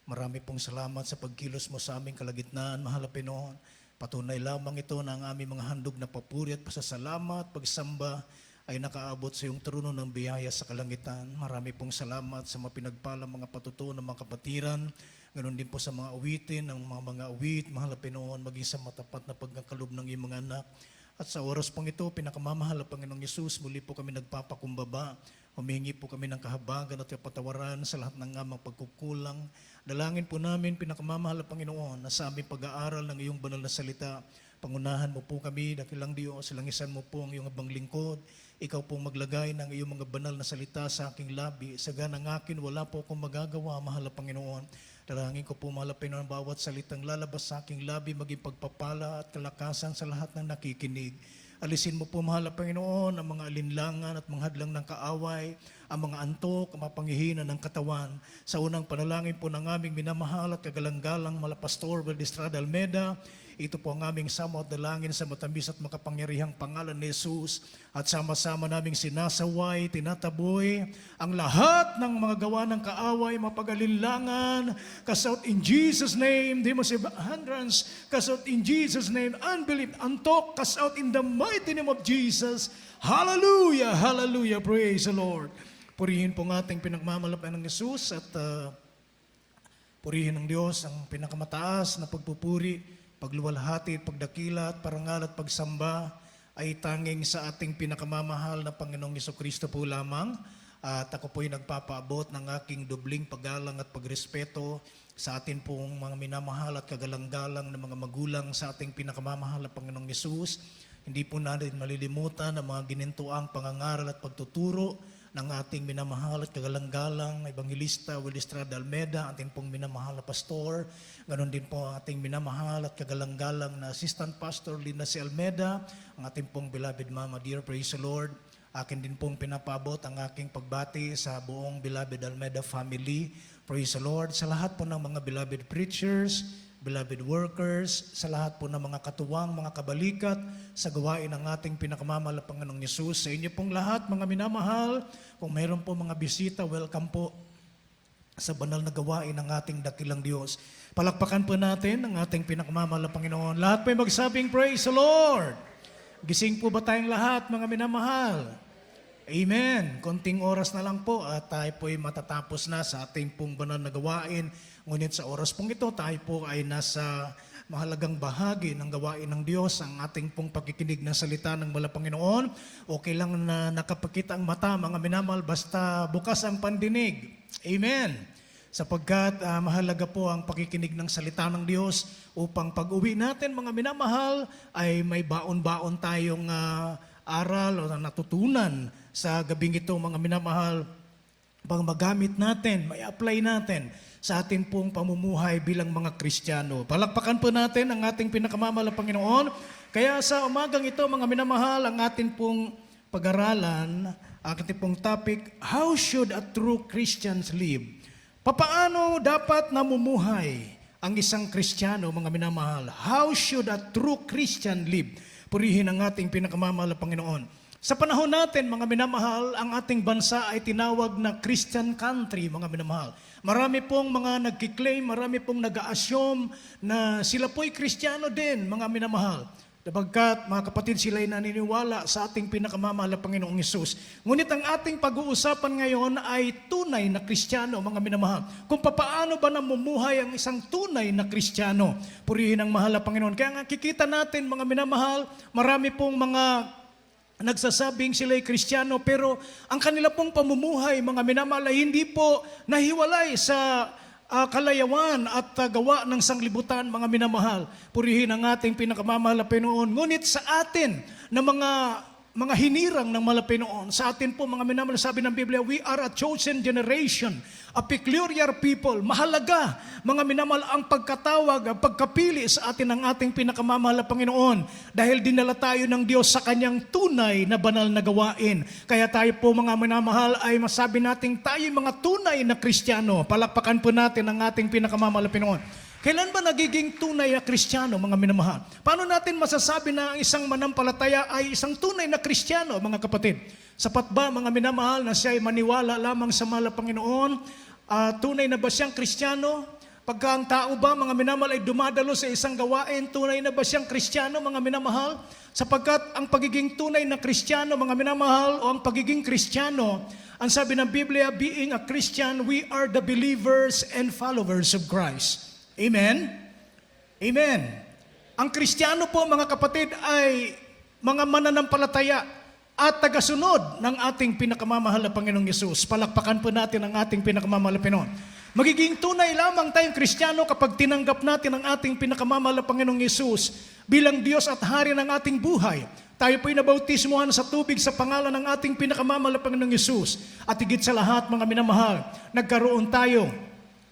Marami pong salamat sa pagkilos mo sa aming kalagitnaan, mahal na Panginoon. Patunay lamang ito na ang aming mga handog na papuri at pasasalamat, pagsamba ay nakaabot sa iyong trono ng biyaya sa kalangitan. Marami pong salamat sa mapinagpalang mga patutuo ng mga kapatiran. Ganon din po sa mga awitin, ng mga awit, mahal na Panginoon, maging sa matapat na pagkakalob ng iyong mga anak. At sa oras pong ito, pinakamamahal na Panginoong Yesus, muli po kami nagpapakumbaba. Humingi po kami ng kahabagan at kapatawaran sa lahat ng amang pagkukulang. Dalangin po namin, pinakamamahal na Panginoon, na sa aming pag-aaral ng iyong banal na salita, pangunahan mo po kami, dakilang Diyos, langisan mo po ang iyong abang lingkod. Ikaw po maglagay ng iyong mga banal na salita sa aking labi. Sa ganang akin, wala po akong magagawa, mahal na Panginoon. Dalangin ko po, mahal na Panginoon, bawat salitang lalabas sa aking labi, maging pagpapala at kalakasan sa lahat ng nakikinig. Alisin mo po, mahal na Panginoon, ang mga alinlangan at mga hadlang ng kaaway, ang mga antok, ang mapangihina ng katawan. Sa unang panalangin po ng aming minamahal at kagalang-galang Pastor Valdestrada Almeda, ito po ang aming samo at dalangin sa matamis at makapangyarihang pangalan ni Jesus. At sama-sama naming sinasaway, tinataboy ang lahat ng mga gawa ng kaaway, mapag-alinlangan. Cast out in Jesus' name, demons of hindrance. Cast out in Jesus' name, unbelief, antok. Cast out in the mighty name of Jesus. Hallelujah, hallelujah, praise the Lord. Purihin po ng ating pinagmamalapay ng Jesus at purihin ng Diyos ang pinakamataas na pagpupuri, pagluwalhati, pagdakila at parangal at pagsamba ay tanging sa ating pinakamamahal na Panginoong Jesucristo po lamang. At ako po'y nagpapaabot ng aking dubling paggalang at pagrespeto sa atin pong mga minamahal at kagalang-galang na mga magulang sa ating pinakamamahal na Panginoong Yesus. Hindi po natin malilimutan ang mga ginintuang pangangaral at pagtuturo ng ating minamahal at kagalang-galang na Evangelista Valdestrada Almeda, ating pong minamahal na pastor. Ganon din po ang ating minamahal at kagalang-galang na Assistant Pastor Linda C. Almeda, ang ating pong beloved Mama, dear praise the Lord. Akin din pong pinapabot ang aking pagbati sa buong beloved Almeda family. Praise the Lord. Sa lahat po ng mga beloved preachers, beloved workers, sa lahat po ng mga katuwang, mga kabalikat, sa gawain ng ating pinakamamahal na Panginoong Yesus. Sa inyo pong lahat, mga minamahal, kung mayroon po mga bisita, welcome po sa banal na gawain ng ating dakilang Diyos. Palakpakan po natin ang ating pinakamamahal na Panginoon. Lahat po ay magsabing, praise the Lord! Gising po ba tayong lahat, mga minamahal? Amen. Konting oras na lang po at tayo po ay matatapos na sa ating pong banal na gawain. Ngunit sa oras pong ito, tayo po ay nasa mahalagang bahagi ng gawain ng Diyos, ang ating pong pagkikinig ng salita ng Mahal na Panginoon. Okay lang na nakapakita ang mata, mga minamahal, basta bukas ang pandinig. Amen. Sapagkat mahalaga po ang pakikinig ng salita ng Diyos upang pag-uwi natin, mga minamahal, ay may baon-baon tayong aral o natutunan sa gabing ito, mga minamahal, pang magamit natin, may apply natin sa atin pong pamumuhay bilang mga Kristiyano. Palakpakan po natin ang ating pinakamamahal na Panginoon. Kaya sa umagang ito, mga minamahal, ang atin pong pag-aralan, ang ating pong topic, how should a true Christian live? Papaano dapat namumuhay ang isang Kristiyano, mga minamahal? How should a true Christian live? Purihin ang ating pinakamamahal na Panginoon. Sa panahon natin, mga minamahal, ang ating bansa ay tinawag na Christian country, mga minamahal. Marami pong mga nagkiklaim, marami pong nag-a-assume na sila po'y Kristiyano din, mga minamahal. Dabagkat, mga kapatid, sila ay naniniwala sa ating pinakamamahal na Panginoong Hesus. Ngunit ang ating pag-uusapan ngayon ay tunay na Kristiyano, mga minamahal. Kung paano ba namumuhay ang isang tunay na Kristiyano. Purihin ang mahal na Panginoon. Kaya nga kikita natin, mga minamahal, marami pong mga nagsasabing sila ay Kristiyano, pero ang kanila pong pamumuhay, mga minamahal, ay hindi po nahiwalay sa kalayawan at gawa ng sanglibutan, mga minamahal. Purihin ang ating pinakamamahal na Panginoon. Ngunit sa atin na mga hinirang ng Mahal na Panginoon, sa atin po, mga minamahal, sabi ng Biblia, we are a chosen generation, a peculiar people. Mahalaga, mga minamahal, ang pagkatawag, ang pagkapili sa atin ng ating pinakamamahal na Panginoon dahil dinala tayo ng Diyos sa kanyang tunay na banal na gawain. Kaya tayo po, mga minamahal, ay masabi natin tayo mga tunay na Kristiyano. Palakpakan po natin ang ating pinakamamahal na Panginoon. Kailan ba nagiging tunay na Kristiyano, mga minamahal? Paano natin masasabi na ang isang manampalataya ay isang tunay na Kristiyano, mga kapatid? Sapat ba, mga minamahal, na siya ay maniwala lamang sa Mahal na Panginoon? Tunay na ba siyang Kristiyano? Pagka ang tao ba, mga minamahal, ay dumadalo sa isang gawain, tunay na ba siyang Kristiyano, mga minamahal? Sapagkat ang pagiging tunay na Kristiyano, mga minamahal, o ang pagiging Kristiyano, ang sabi ng Biblia, being a Christian, we are the believers and followers of Christ. Amen? Amen. Ang Kristiyano po, mga kapatid, ay mga mananampalataya at tagasunod ng ating pinakamamahal na Panginoong Yesus. Palakpakan po natin ang ating pinakamamahal na Panginoon. Magiging tunay lamang tayong Kristiyano kapag tinanggap natin ang ating pinakamamahal na Panginoong Yesus bilang Diyos at Hari ng ating buhay. Tayo po'y nabautismuhan sa tubig sa pangalan ng ating pinakamamahal na Panginoong Yesus. At higit sa lahat, mga minamahal, nagkaroon tayo,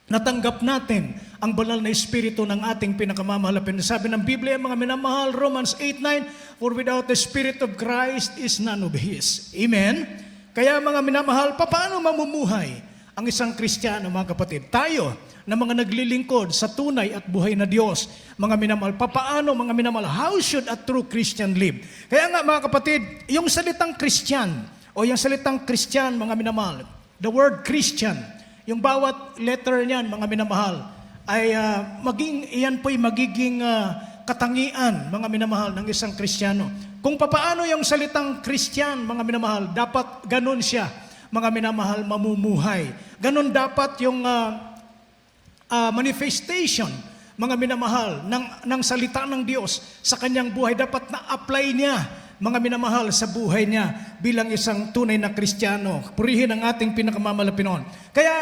natanggap natin ang banal na Espiritu ng ating pinakamamahal na Panginoon. Sabi ng Biblia, mga minamahal, Romans 8:9, for without the Spirit of Christ is none of His. Amen? Kaya mga minamahal, paano mamumuhay ang isang Kristiyano, mga kapatid? Tayo na mga naglilingkod sa tunay at buhay na Diyos, mga minamahal, papaano, mga minamahal, how should a true Christian live? Kaya nga, mga kapatid, yung salitang Christian, o yung salitang Christian, mga minamahal, the word Christian, yung bawat letter niyan, mga minamahal, ay iyan po'y magiging katangian, mga minamahal, ng isang Kristiyano. Kung papaano yung salitang Christian, mga minamahal, dapat ganun siya, mga minamahal, mamumuhay. Ganon dapat yung manifestation, mga minamahal, ng salita ng Diyos sa kanyang buhay. Dapat na-apply niya, mga minamahal, sa buhay niya bilang isang tunay na Kristiyano. Purihin ang ating pinakamamahal na Panginoon. Kaya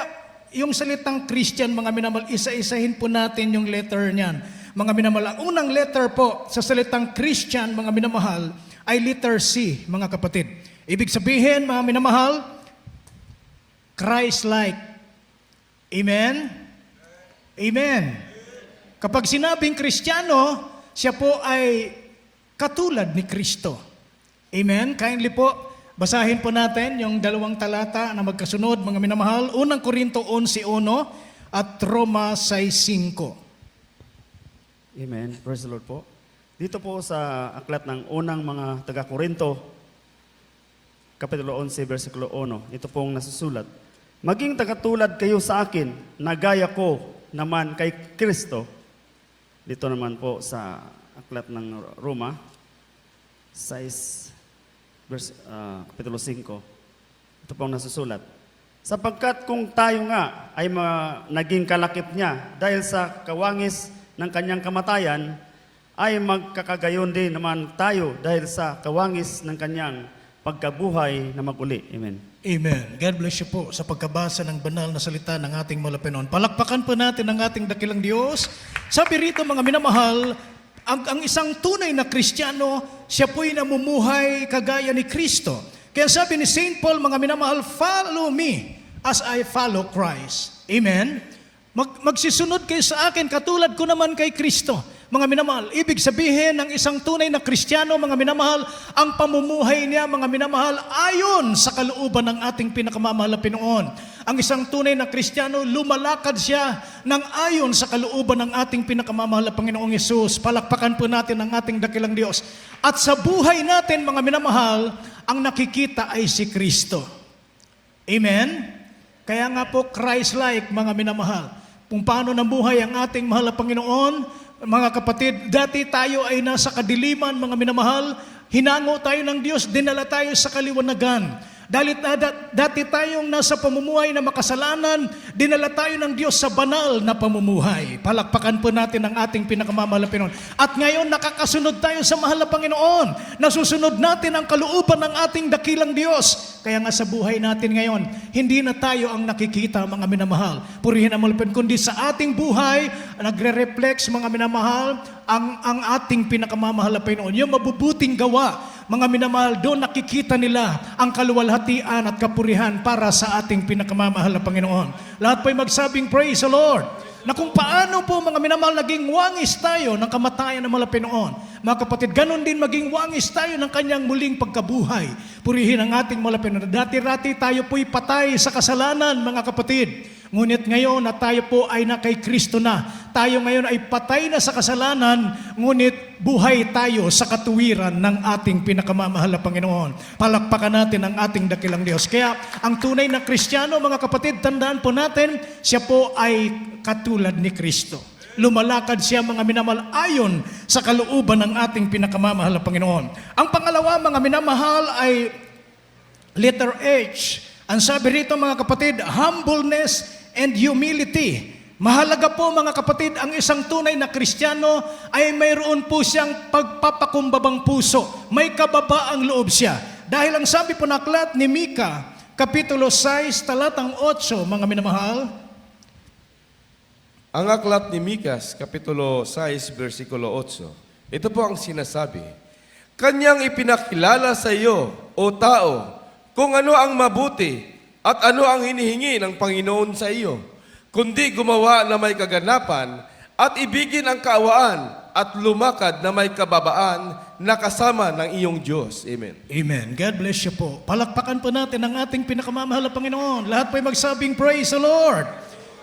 yung salitang Christian, mga minamahal, isa-isahin po natin yung letter niyan. Mga minamahal, ang unang letter po sa salitang Christian, mga minamahal, ay letter C, mga kapatid. Ibig sabihin, mga minamahal, Christ-like. Amen? Amen. Kapag sinabing Kristiyano, siya po ay katulad ni Kristo. Amen? Kindly po, basahin po natin yung dalawang talata na magkasunod, mga minamahal. Unang Korinto 11:1 at Roma 6:5. Amen. Praise the Lord po. Dito po sa aklat ng unang mga taga-Korinto, Kapitulo 11, versikulo 1, ito pong nasusulat. Maging tagatulad kayo sa akin, na gaya ko naman kay Kristo. Dito naman po sa aklat ng Roma 6, Kapitulo 5. Ito pong nasusulat. Sapagkat kung tayo nga ay naging kalakip niya dahil sa kawangis ng kanyang kamatayan, ay magkakagayon din naman tayo dahil sa kawangis ng kanyang pagkabuhay na maguli. Amen. Amen. God bless you po sa pagkabasa ng banal na salita ng ating Malapinon. Palakpakan po natin ang ating dakilang Diyos. Sabi rito, mga minamahal, ang isang tunay na Kristiyano, siya po'y namumuhay kagaya ni Kristo. Kaya sabi ni St. Paul, mga minamahal, follow me as I follow Christ. Amen? Magsisunod kayo sa akin, katulad ko naman kay Kristo. Mga minamahal, ibig sabihin ng isang tunay na Kristiyano, mga minamahal, ang pamumuhay niya, mga minamahal, ayon sa kalooban ng ating pinakamamahal na Panginoon. Ang isang tunay na Kristiyano, lumalakad siya ng ayon sa kalooban ng ating pinakamamahal na Panginoong Yesus. Palakpakan po natin ang ating dakilang Diyos. At sa buhay natin, mga minamahal, ang nakikita ay si Kristo. Amen? Kaya nga po, Christ-like, mga minamahal. Kung paano nabuhay ang ating mahal na Panginoon, mga kapatid, dati tayo ay nasa kadiliman, mga minamahal, hinango tayo ng Diyos, dinala tayo sa kaliwanagan. Dati tayong nasa pamumuhay na makasalanan, dinala tayo ng Diyos sa banal na pamumuhay. Palakpakan po natin ang ating pinakamamahal na Panginoon. At ngayon, nakakasunod tayo sa mahal na Panginoon. Nasusunod natin ang kalooban ng ating dakilang Diyos. Kaya nga sa buhay natin ngayon, hindi na tayo ang nakikita, mga minamahal. Purihin ang malapin, kundi sa ating buhay, nagre-reflex, mga minamahal, ang ating pinakamamahal na Panginoon. Yung mabubuting gawa, mga minamahal, doon nakikita nila ang kaluwalhatian at kapurihan para sa ating pinakamamahal na Panginoon. Lahat po'y magsabing, praise the Lord. Na kung paano po, mga minamahal, naging wangis tayo ng kamatayan ng mga Panginoon. Mga kapatid, ganun din maging wangis tayo ng kanyang muling pagkabuhay. Purihin ang ating mga Panginoon. Dati-rati tayo po'y patay sa kasalanan, mga kapatid. Ngunit ngayon na tayo po ay na kay Kristo na, tayo ngayon ay patay na sa kasalanan, ngunit buhay tayo sa katuwiran ng ating pinakamamahal na Panginoon. Palakpakan natin ang ating dakilang Diyos. Kaya ang tunay na Kristiyano, mga kapatid, tandaan po natin, siya po ay katulad ni Kristo. Lumalakad siya, mga minamahal, ayon sa kalooban ng ating pinakamamahal na Panginoon. Ang pangalawa, mga minamahal, ay letter H. Ang sabi rito, mga kapatid, humbleness and humility. Mahalaga po, mga kapatid, ang isang tunay na Kristiyano ay mayroon po siyang pagpapakumbabang puso. May kababaang loob siya. Dahil ang sabi po na aklat ni Mika, Kapitulo 6, talatang 8, mga minamahal, Ang aklat ni Mikas, Kapitulo 6, versikulo 8. Ito po ang sinasabi, Kanyang ipinakilala sa iyo, o tao, kung ano ang mabuti at ano ang hinihingi ng Panginoon sa iyo, kundi gumawa na may kaganapan at ibigin ang kaawaan at lumakad na may kababaan na kasama ng iyong Diyos. Amen. Amen. God bless you po. Palakpakan po natin ang ating pinakamamahal na Panginoon. Lahat po ay magsabing, Praise the Lord.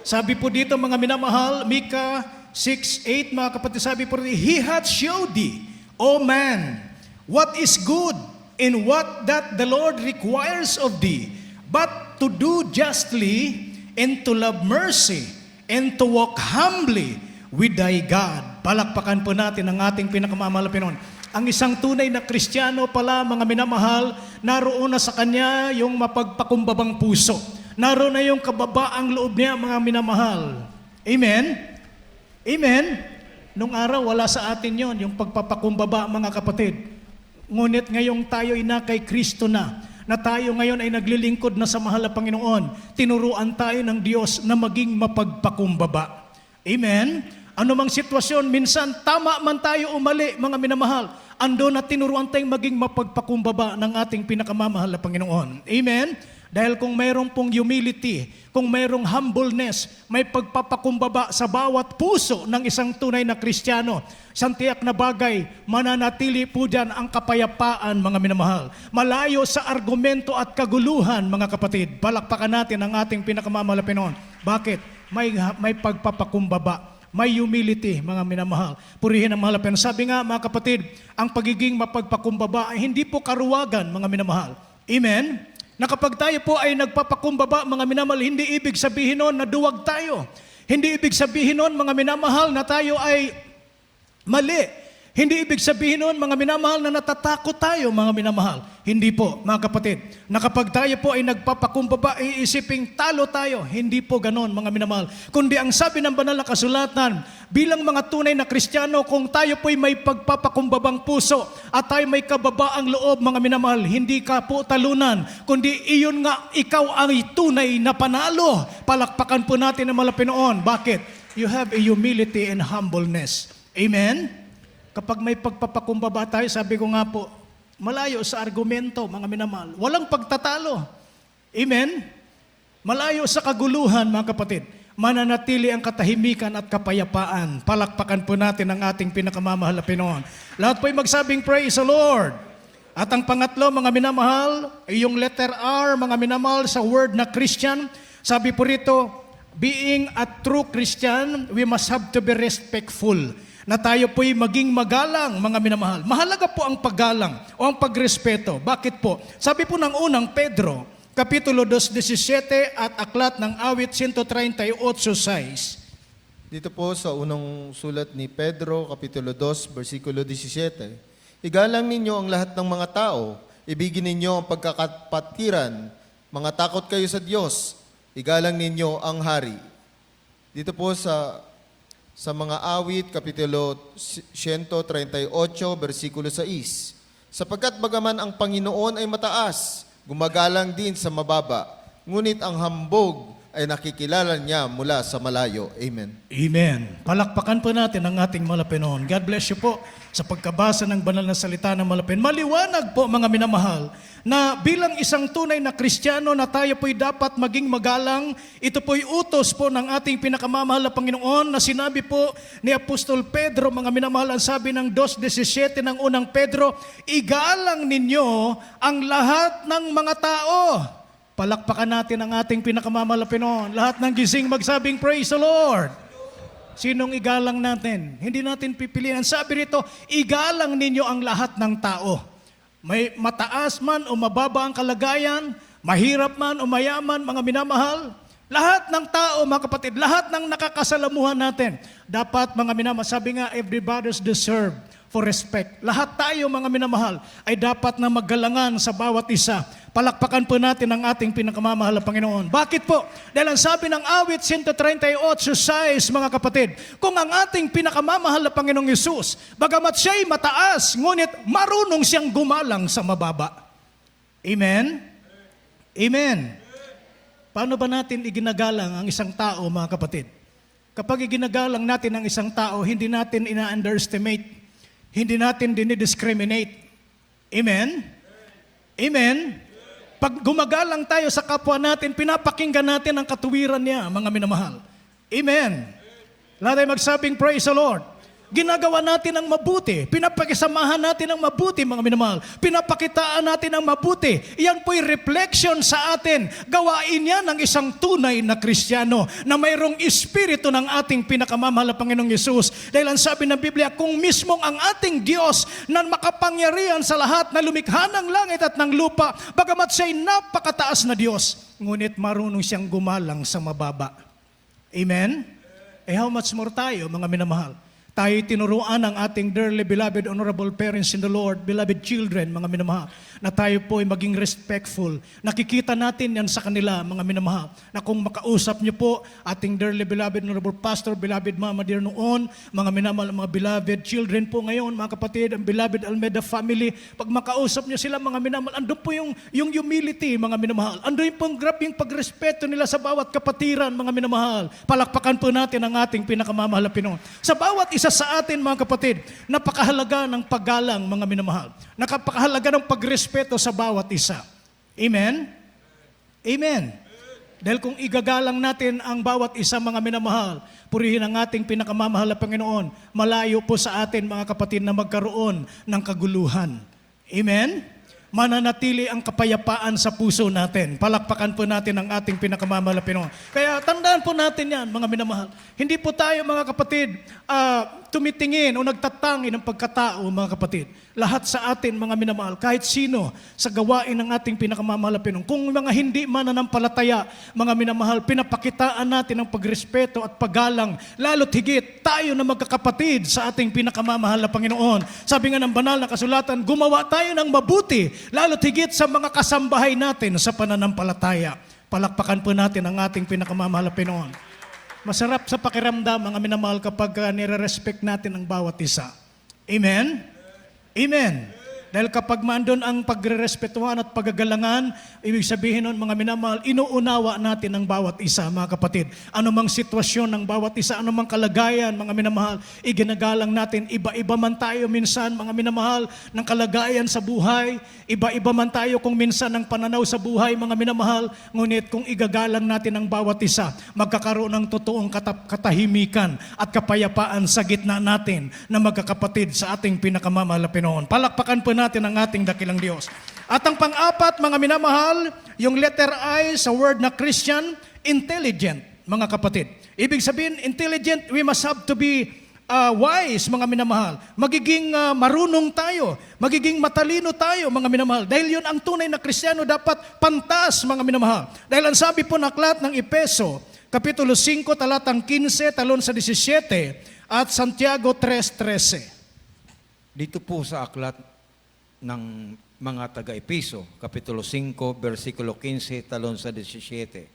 Sabi po dito, mga minamahal, Mika 6:8, mga kapatid, sabi po rin, He hath showed thee, O man, what is good and what that the Lord requires of thee, but to do justly and to love mercy and to walk humbly with thy God. Palakpakan po natin ang ating pinakamamahal na Panginoon. Ang isang tunay na Kristiyano pala, mga minamahal, naroon na sa kanya yung mapagpakumbabang puso. Naroon na yung kababaang loob niya, mga minamahal. Amen? Amen? Nung araw, wala sa atin yon yung pagpapakumbaba, mga kapatid. Ngunit ngayong tayo ay na kay Kristo na tayo ngayon ay naglilingkod na sa mahal na Panginoon. Tinuruan tayo ng Diyos na maging mapagpakumbaba. Amen? Ano mang sitwasyon, minsan tama man tayo o mali, mga minamahal, ando na tinuruan tayong maging mapagpakumbaba ng ating pinakamamahal na Panginoon. Amen? Dahil kung mayroong pong humility, kung mayroong humbleness, may pagpapakumbaba sa bawat puso ng isang tunay na Kristiyano, isang tiyak na bagay, mananatili po dyan ang kapayapaan, mga minamahal. Malayo sa argumento at kaguluhan, mga kapatid. Palakpakan natin ang ating pinakamamahal na Panginoon. Bakit? May pagpapakumbaba. May humility, mga minamahal. Purihin ang mahal na Panginoon. Sabi nga, mga kapatid, ang pagiging mapagpakumbaba ay hindi po karuwagan, mga minamahal. Amen? Na kapag tayo po ay nagpapakumbaba, mga minamahal, hindi ibig sabihin nun na duwag tayo. Hindi ibig sabihin nun, mga minamahal, na tayo ay mali. Hindi ibig sabihin nun, mga minamahal, na natatakot tayo, mga minamahal. Hindi po, mga kapatid. Na kapag tayo po ay nagpapakumbaba, iisiping talo tayo. Hindi po ganon, mga minamahal. Kundi ang sabi ng banal na kasulatan, bilang mga tunay na Kristiyano, kung tayo po ay may pagpapakumbabang puso at tayo may kababaang loob, mga minamahal, hindi ka po talunan, kundi iyon nga, ikaw ang tunay na panalo. Palakpakan po natin ang malapinoon. Bakit? You have a humility and humbleness. Amen? Kapag may pagpapakumbaba tayo, sabi ko nga po, malayo sa argumento, mga minamahal. Walang pagtatalo. Amen? Malayo sa kaguluhan, mga kapatid. Mananatili ang katahimikan at kapayapaan. Palakpakan po natin ang ating pinakamamahal na Panginoon. Lahat po'y magsabing, Praise the Lord. At ang pangatlo, mga minamahal, ay yung letter R, mga minamahal, sa word na Christian. Sabi po rito, being a true Christian, we must have to be respectful. Na tayo po'y maging magalang, mga minamahal. Mahalaga po ang paggalang o ang pagrespeto. Bakit po? Sabi po ng unang Pedro, Kapitulo 2:17 at aklat ng awit 138:6. Dito po sa unang sulat ni Pedro, Kapitulo 2, versikulo 17. Igalang ninyo ang lahat ng mga tao, ibigin ninyo ang pagkakapatiran, mga takot kayo sa Diyos, igalang ninyo ang hari. Dito po sa mga awit, Kapitulo 138, versikulo 6. Sapagkat bagaman ang Panginoon ay mataas, gumagalang din sa mababa, ngunit ang hambog ay nakikilala niya mula sa malayo. Amen. Amen. Palakpakan po natin ang ating malapinoon. God bless you po sa pagkabasa ng banal na salita ng malapin. Maliwanag po, mga minamahal, na bilang isang tunay na Kristiyano na tayo po'y dapat maging magalang. Ito po'y utos po ng ating pinakamamahal na Panginoon na sinabi po ni Apostol Pedro, mga minamahal, ang sabi ng 2:17 ng unang Pedro, igalang ninyo ang lahat ng mga tao. Palakpakan natin ang ating pinakamamahal na Panginoon. Lahat ng gising magsabing, Praise the Lord. Sinong igalang natin? Hindi natin pipiliin. Ang sabi rito, igalang ninyo ang lahat ng tao. May mataas man o mababa ang kalagayan, mahirap man o mayaman, mga minamahal, lahat ng tao, mga kapatid, lahat ng nakakasalamuhan natin, dapat, mga minamahal, sabi nga, everybody's deserve for respect. Lahat tayo, mga minamahal, ay dapat na maggalangan sa bawat isa. Palakpakan po natin ang ating pinakamamahal na Panginoon. Bakit po? Dahil ang sabi ng awit 138:6, mga kapatid, kung ang ating pinakamamahal na Panginoong Yesus, bagamat siya'y mataas, ngunit marunong siyang gumalang sa mababa. Amen? Amen. Paano ba natin iginagalang ang isang tao, mga kapatid? Kapag iginagalang natin ang isang tao, hindi natin ina-underestimate. Hindi natin dinidiscriminate. Amen? Amen? Pag gumagalang tayo sa kapwa natin, pinapakinggan natin ang katuwiran niya, mga minamahal. Amen? Lahat ay magsabing, praise the Lord. Ginagawa natin ang mabuti. Pinapakisamahan natin ang mabuti, mga minamahal. Pinapakitaan natin ang mabuti. Iyan po'y reflection sa atin. Gawain yan ng isang tunay na Kristiyano na mayroong espiritu ng ating pinakamamahal na Panginoong Yesus. Dahil ang sabi ng Biblia, kung mismong ang ating Diyos na makapangyarihan sa lahat na lumikha ng langit at ng lupa, bagamat siya'y napakataas na Diyos, ngunit marunong siyang gumalang sa mababa. Amen? How much more tayo, mga minamahal? Tayo tinuruan ng ating dearly beloved honorable parents in the Lord, beloved children, mga minamahal, na tayo po ay maging respectful. Nakikita natin yan sa kanila, mga minamahal, na kung makausap niyo po ating dearly beloved honorable pastor, beloved mama dear noon, mga minamahal, mga beloved children po ngayon, mga kapatid, ang beloved Almeida family, pag makausap niyo sila, mga minamahal, andun po yung humility, mga minamahal. Andun po yung grabing pagrespeto nila sa bawat kapatiran, mga minamahal. Palakpakan po natin ang ating pinakamamahal na Pinoon. Sa bawat isa sa atin, mga kapatid, napakahalaga ng paggalang, mga minamahal. Napakahalaga ng pagrespeto sa bawat isa. Amen? Amen. Dahil kung igagalang natin ang bawat isa, mga minamahal, purihin ang ating pinakamamahal na Panginoon, malayo po sa atin, mga kapatid, na magkaroon ng kaguluhan. Amen? Mananatili ang kapayapaan sa puso natin. Palakpakan po natin ang ating pinakamamahal na Panginoon. Kaya tandaan po natin yan, mga minamahal. Hindi po tayo, mga kapatid, tumitingin o nagtatangi ng pagkatao, mga kapatid. Lahat sa atin, mga minamahal, kahit sino sa gawain ng ating pinakamamahal na Panginoon. Kung mga hindi mananampalataya, mga minamahal, pinapakitaan natin ang pagrespeto at paggalang, lalo't higit tayo na magkakapatid sa ating pinakamamahal na Panginoon. Sabi nga ng banal na kasulatan, gumawa tayo ng mabuti, lalo't higit sa mga kasambahay natin sa pananampalataya. Palakpakan po natin ang ating pinakamamahal na Panginoon. Masarap sa pakiramdam, mga minamahal, kapag nire-respect natin ang bawat isa. Amen? Amen. Dahil kapag mandun ang pagre-respetuhan at paggagalangan, ibig sabihin nun, mga minamahal, inuunawa natin ang bawat isa, mga kapatid. Anumang sitwasyon ng bawat isa, anumang kalagayan, mga minamahal, iginagalang natin. Iba-iba man tayo minsan, mga minamahal, ng kalagayan sa buhay. Iba-iba man tayo kung minsan ng pananaw sa buhay, mga minamahal. Ngunit kung igagalang natin ang bawat isa, magkakaroon ng totoong katahimikan at kapayapaan sa gitna natin na magkakapatid sa ating pinakamamahal na Panginoon. Palakpakan po natin ang ating dakilang Diyos. At ang pang-apat, mga minamahal, yung letter I sa word na Christian, intelligent, mga kapatid. Ibig sabihin, intelligent, we must have to be wise, mga minamahal. Magiging marunong tayo, magiging matalino tayo, mga minamahal. Dahil yun ang tunay na Kristiyano, dapat pantas, mga minamahal. Dahil ang sabi po ng aklat ng Efeso, Kapitulo 5, talatang 15, talon sa 17, at Santiago 3:13. Dito po sa aklat ng mga taga-Epeso, Kapitulo 5, versikulo 15, talon sa 17.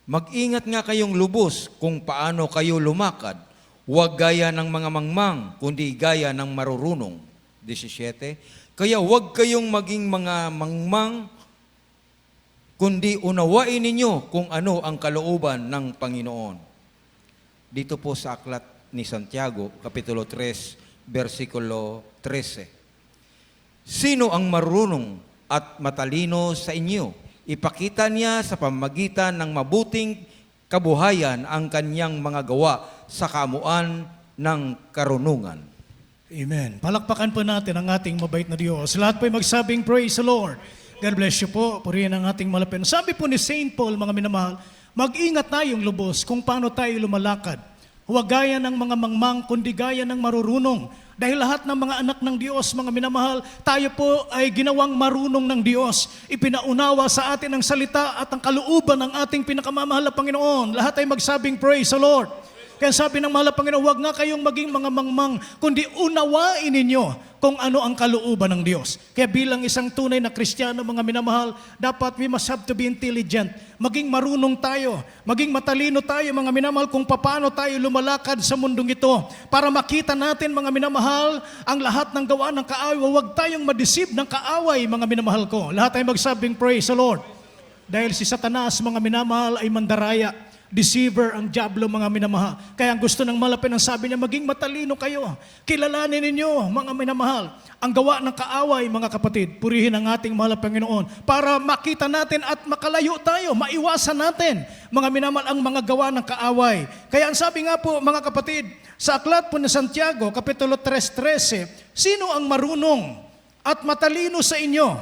Mag-ingat nga kayong lubos kung paano kayo lumakad, huwag gaya ng mga mangmang, kundi gaya ng marurunong. 17. Kaya huwag kayong maging mga mangmang, kundi unawain ninyo kung ano ang kalooban ng Panginoon. Dito po sa aklat ni Santiago, Kapitulo 3, versikulo 13. Sino ang marunong at matalino sa inyo? Ipakita niya sa pamamagitan ng mabuting kabuhayan ang kanyang mga gawa sa kamuan ng karunungan. Amen. Palakpakan po natin ang ating mabait na Diyos. Lahat po'y magsabing, praise the Lord. God bless you po. Purihin ang ating malapit. Sabi po ni St. Paul, mga minamahal, mag-ingat tayong lubos kung paano tayo lumalakad. Huwag gaya ng mga mangmang, kundi gaya ng marurunong. Dahil lahat ng mga anak ng Diyos, mga minamahal, tayo po ay ginawang marunong ng Diyos. Ipinaunawa sa atin ang salita at ang kalooban ng ating pinakamamahal na Panginoon. Lahat ay magsabing, praise the Lord. Kaya sabi ng mahal na Panginoon, huwag nga kayong maging mga mangmang, kundi unawain ninyo kung ano ang kalooban ng Diyos. Kaya bilang isang tunay na Kristiyano, mga minamahal, dapat we must have to be intelligent. Maging marunong tayo, maging matalino tayo, mga minamahal, kung paano tayo lumalakad sa mundong ito. Para makita natin, mga minamahal, ang lahat ng gawa ng kaaway. Huwag tayong madeceive ng kaaway, mga minamahal ko. Lahat ay magsabing, praise the Lord. Dahil si Satanas, mga minamahal, ay mandaraya. Deceiver ang diablo, mga minamahal. Kaya ang gusto ng malapit ang sabi niya, maging matalino kayo. Kilalanin ninyo, mga minamahal, ang gawa ng kaaway, mga kapatid. Purihin ang ating mahal na Panginoon para makita natin at makalayo tayo, maiwasan natin, mga minamahal, ang mga gawa ng kaaway. Kaya ang sabi nga po, mga kapatid, sa aklat po ni Santiago, Kapitulo 3:13, sino ang marunong at matalino sa inyo?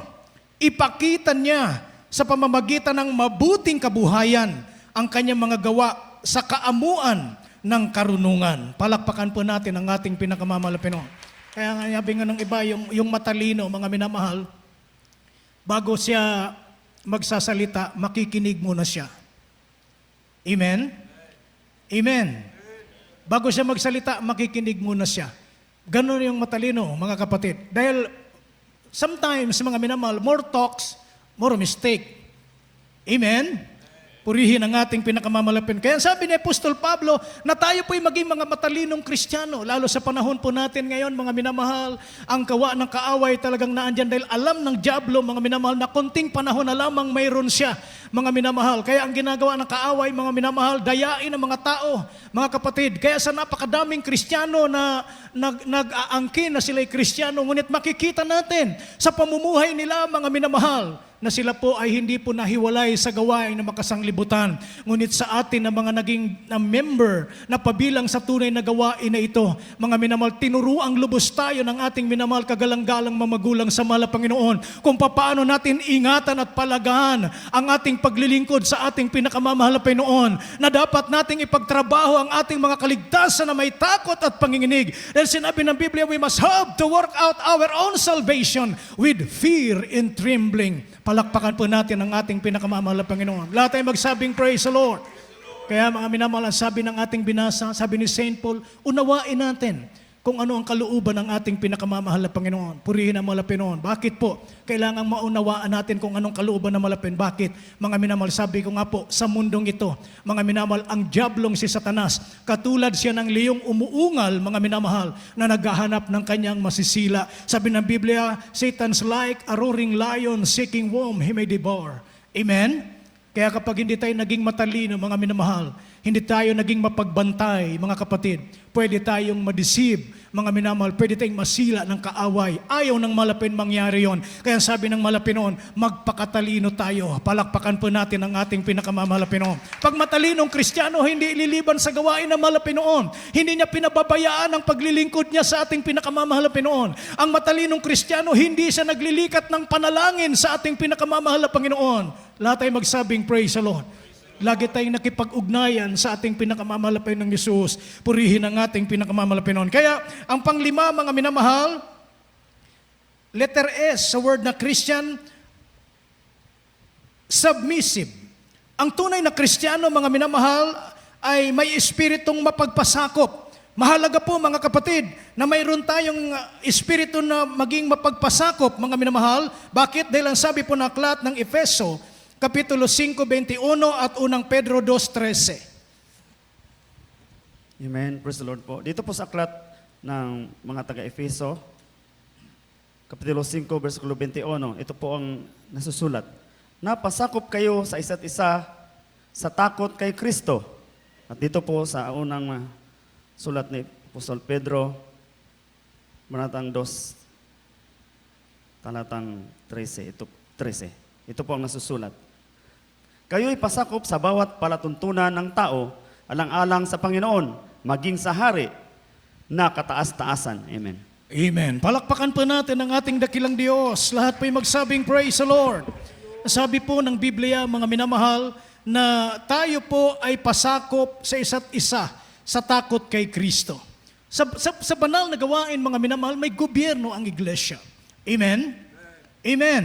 Ipakita niya sa pamamagitan ng mabuting kabuhayan ang kanyang mga gawa sa kaamuan ng karunungan. Palakpakan po natin ang ating pinakamamahal na Panginoon. Kaya nga sabi nga ng iba, yung matalino, mga minamahal, bago siya magsasalita, makikinig muna siya. Amen? Amen. Bago siya magsalita, makikinig muna siya. Ganon yung matalino, mga kapatid. Dahil sometimes, mga minamahal, more talks, more mistake. Amen? Purihin ang ating pinakamamalapin. Kaya sabi ni Apostol Pablo na tayo po'y maging mga matalinong Kristiyano. Lalo sa panahon po natin ngayon, mga minamahal, ang gawa ng kaaway talagang naandyan dahil alam ng diablo, mga minamahal, na konting panahon na lamang mayroon siya, mga minamahal. Kaya ang ginagawa ng kaaway, mga minamahal, dayain ang mga tao, mga kapatid. Kaya sa napakadaming Kristiyano na nag-aangkin na sila'y Kristiyano, ngunit makikita natin sa pamumuhay nila, mga minamahal, na sila po ay hindi po nahiwalay sa gawain na makasanglibutan. Ngunit sa atin na mga naging member na pabilang sa tunay na gawain na ito, mga minamahal, tinuruang lubos tayo ng ating minamahal kagalang-galang mamagulang sa mahal na Panginoon kung paano natin ingatan at palagahan ang ating paglilingkod sa ating pinakamamahal na Panginoon, na dapat nating ipagtrabaho ang ating mga kaligtasan na may takot at panginginig. Dahil sinabi ng Biblia, we must have to work out our own salvation with fear and trembling. Palakpakan po natin ang ating pinakamamahal na Panginoon. Lahat tayo magsabing praise the Lord. Kaya mga minamahal, sabi ng ating binasa, sabi ni St. Paul, unawain natin kung ano ang kalooban ng ating pinakamamahal na Panginoon. Purihin ang mahal na Panginoon. Bakit po? Kailangan maunawaan natin kung anong kalooban ng mahal na Panginoon. Bakit? Mga minamahal, sabi ko nga po, sa mundong ito, mga minamahal, ang diablong si Satanas, katulad siya ng leyong umuungal, mga minamahal, na naghahanap ng kanyang masisila. Sabi ng Biblia, Satan's like a roaring lion seeking whom he may devour. Amen? Kaya kapag hindi tayo naging matalino, mga minamahal, hindi tayo naging mapagbantay, mga kapatid, pwede tayong madeceive, mga minamahal, pwede tayong masila ng kaaway. Ayaw ng malapin mangyari yon. Kaya sabi ng malapin noon, magpakatalino tayo. Palakpakan po natin ang ating pinakamamahal na Panginoon. Pag matalinong Kristiyano, hindi ililiban sa gawain ng malapin noon. Hindi niya pinababayaan ang paglilingkod niya sa ating pinakamamahal na Panginoon. Ang matalinong Kristiyano, hindi siya naglilikat ng panalangin sa ating pinakamamahal na Panginoon. Lahat ay magsabing praise the Lord. Lagi tayong nakipag-ugnayan sa ating pinakamamahal na Panginoong Yesus. Purihin ang ating pinakamamahal na Panginoon. Kaya, ang panglima, mga minamahal, letter S sa word na Christian, submissive. Ang tunay na Kristiyano, mga minamahal, ay may espiritong mapagpasakop. Mahalaga po, mga kapatid, na mayroon tayong espiritu na maging mapagpasakop, mga minamahal. Bakit? Dahil ang sabi po na aklat ng Efeso, Kapitulo 5:21 at unang Pedro 2:13. Amen. Praise the Lord po. Dito po sa aklat ng mga taga-Efeso, Kapitulo 5, versikulo 21, ito po ang nasusulat. Napasakop kayo sa isa't isa sa takot kay Kristo. At dito po sa unang sulat ni Apostol Pedro, Manatang 2, talatang 13. Ito po ang nasusulat. Kayo'y pasakop sa bawat palatuntunan ng tao, alang-alang sa Panginoon, maging sa hari na kataas-taasan. Amen. Amen. Palakpakan po natin ang ating dakilang Diyos. Lahat po'y magsabing praise the Lord. Sabi po ng Biblia, mga minamahal, na tayo po ay pasakop sa isa't isa sa takot kay Kristo. Sa banal na gawain, mga minamahal, may gobyerno ang iglesia. Amen? Amen.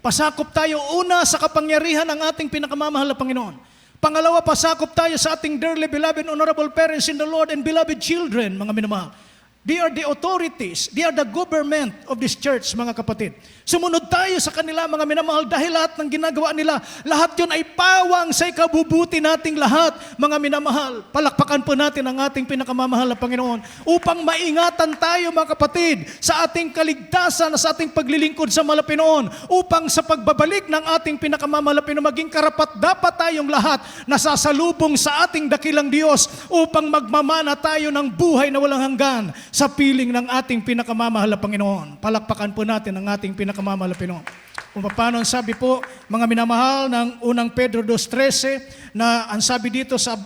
Pasakop tayo una sa kapangyarihan ng ating pinakamamahal na Panginoon. Pangalawa, pasakop tayo sa ating dearly beloved, honorable parents in the Lord and beloved children, mga minamahal. They are the authorities. They are the government of this church, mga kapatid. Sumunod tayo sa kanila, mga minamahal, dahil lahat ng ginagawa nila, lahat yun ay pawang sa ikabubuti nating lahat, mga minamahal. Palakpakan po natin ang ating pinakamamahal na Panginoon upang maingatan tayo, mga kapatid, sa ating kaligtasan, sa ating paglilingkod sa Malapinoon, upang sa pagbabalik ng ating pinakamamahal na Panginoon, maging karapat dapat tayong lahat na sasalubong sa ating dakilang Diyos upang magmamana tayo ng buhay na walang hanggan sa piling ng ating pinakamamahal na Panginoon. Palakpakan po natin ang ating pinakamamahal na Panginoon. Kung paano ang sabi po, mga minamahal, ng unang Pedro 2.13, na ang sabi dito sa